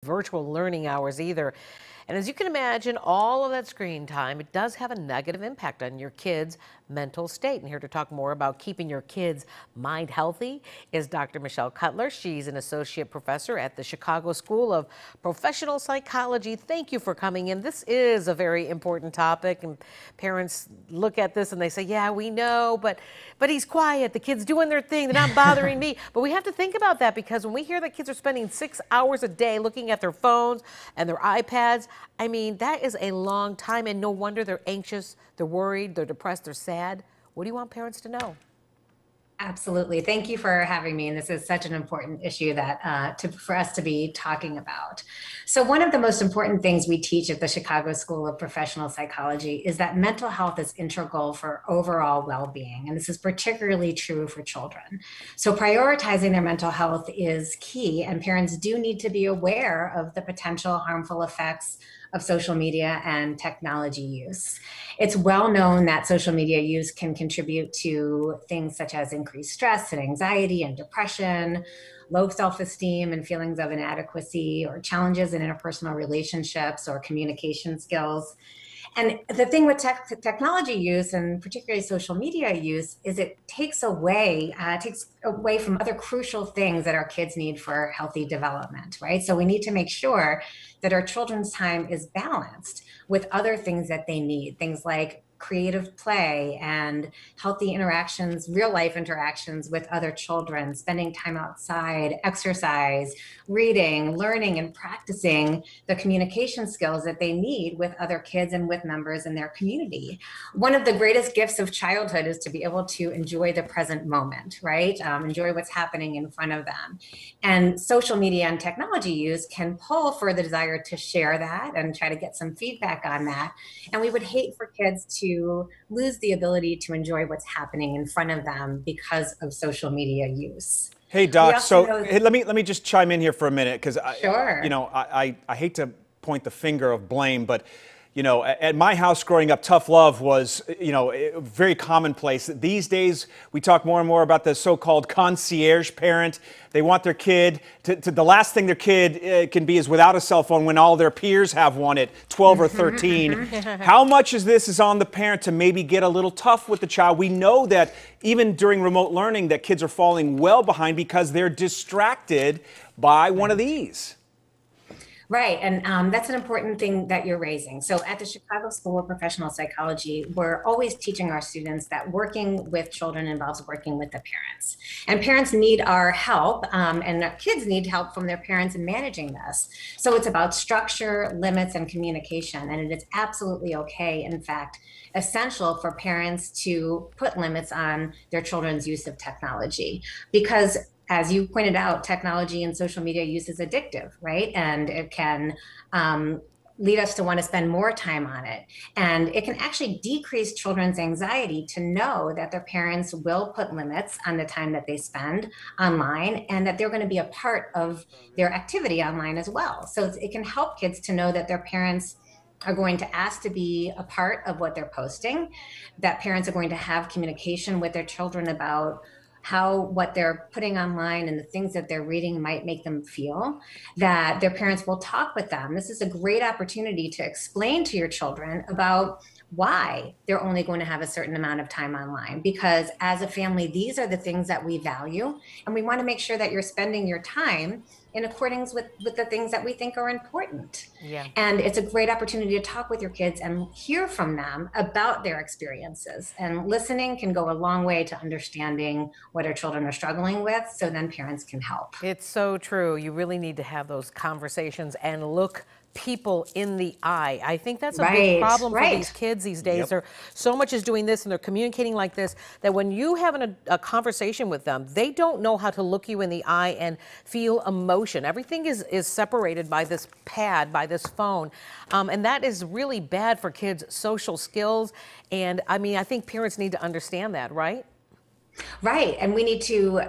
virtual learning hours either. And as you can imagine, all of that screen time, it does have a negative impact on your kids' mental state. And here to talk more about keeping your kids' mind healthy is Dr. Michelle Cutler. She's an associate professor at the Chicago School of Professional Psychology. Thank you for coming in. This is a very important topic, and parents look at this and they say, yeah, we know, but he's quiet. The kid's doing their thing. They're not bothering me. But we have to think about that, because when we hear that kids are spending 6 hours a day looking at their phones and their iPads, I mean, that is a long time, and no wonder they're anxious, they're worried, they're depressed, they're sad. What do you want parents to know? Absolutely. Thank you for having me. And this is such an important issue that for us to be talking about. So one of the most important things we teach at the Chicago School of Professional Psychology is that mental health is integral for overall well-being. And this is particularly true for children. So prioritizing their mental health is key, and parents do need to be aware of the potential harmful effects of social media and technology use. It's well known that social media use can contribute to things such as increased stress and anxiety and depression, low self-esteem and feelings of inadequacy, or challenges in interpersonal relationships or communication skills. And the thing with technology use, and particularly social media use, is it takes away from other crucial things that our kids need for healthy development, right? So we need to make sure that our children's time is balanced with other things that they need, things like creative play and healthy interactions, real life interactions with other children, spending time outside, exercise, reading, learning, and practicing the communication skills that they need with other kids and with members in their community. One of the greatest gifts of childhood is to be able to enjoy the present moment, right? Enjoy what's happening in front of them. And social media and technology use can pull for the desire to share that and try to get some feedback on that. And we would hate for kids to lose the ability to enjoy what's happening in front of them because of social media use. Hey, Doc. So hey, let me just chime in here for a minute, because Sure. I hate to point the finger of blame, but at my house growing up, tough love was, very commonplace. These days, we talk more and more about the so-called concierge parent. They want their kid to the last thing their kid can be is without a cell phone when all their peers have one at 12 or 13. How much is this on the parent to maybe get a little tough with the child? We know that even during remote learning that kids are falling well behind because they're distracted by one of these. Right. And that's an important thing that you're raising. So at the Chicago School of Professional Psychology, we're always teaching our students that working with children involves working with the parents. And parents need our help, and our kids need help from their parents in managing this. So it's about structure, limits, and communication. And it is absolutely okay, in fact, essential for parents to put limits on their children's use of technology, because as you pointed out, technology and social media use is addictive, right? And it can lead us to want to spend more time on it. And it can actually decrease children's anxiety to know that their parents will put limits on the time that they spend online, and that they're going to be a part of their activity online as well. So it can help kids to know that their parents are going to ask to be a part of what they're posting, that parents are going to have communication with their children about how what they're putting online and the things that they're reading might make them feel, that their parents will talk with them. This is a great opportunity to explain to your children about why they're only going to have a certain amount of time online, because as a family, these are the things that we value, and we want to make sure that you're spending your time in accordance with the things that we think are important. Yeah. And it's a great opportunity to talk with your kids and hear from them about their experiences. And listening can go a long way to understanding what our children are struggling with, so then parents can help. It's so true. You really need to have those conversations and look people in the eye. I think that's a big problem for these kids these days. They're so much is doing this, and they're communicating like this, that when you have a conversation with them, they don't know how to look you in the eye and feel emotion. Everything is separated by this pad, by this phone. And that is really bad for kids' social skills. And I mean, I think parents need to understand that, right? Right. And we need to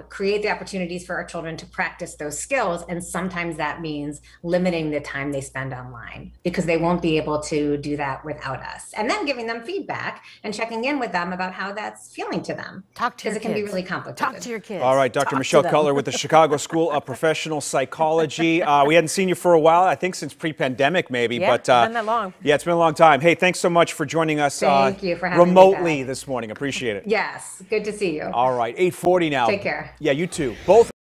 create the opportunities for our children to practice those skills. And sometimes that means limiting the time they spend online because they won't be able to do that without us. And then giving them feedback and checking in with them about how that's feeling to them. Talk to your kids. Because it can be really complicated. Talk to your kids. All right, Dr. Michelle Cutler with the Chicago School of Professional Psychology. We hadn't seen you for a while, I think since pre-pandemic maybe. Yeah, but it's been that long. Yeah, it's been a long time. Hey, thanks so much for joining us Thank you for having me remotely back. this morning. Appreciate it. Yes. Good to see you. All right, 8:40 now. Take care. Yeah, you too. Both.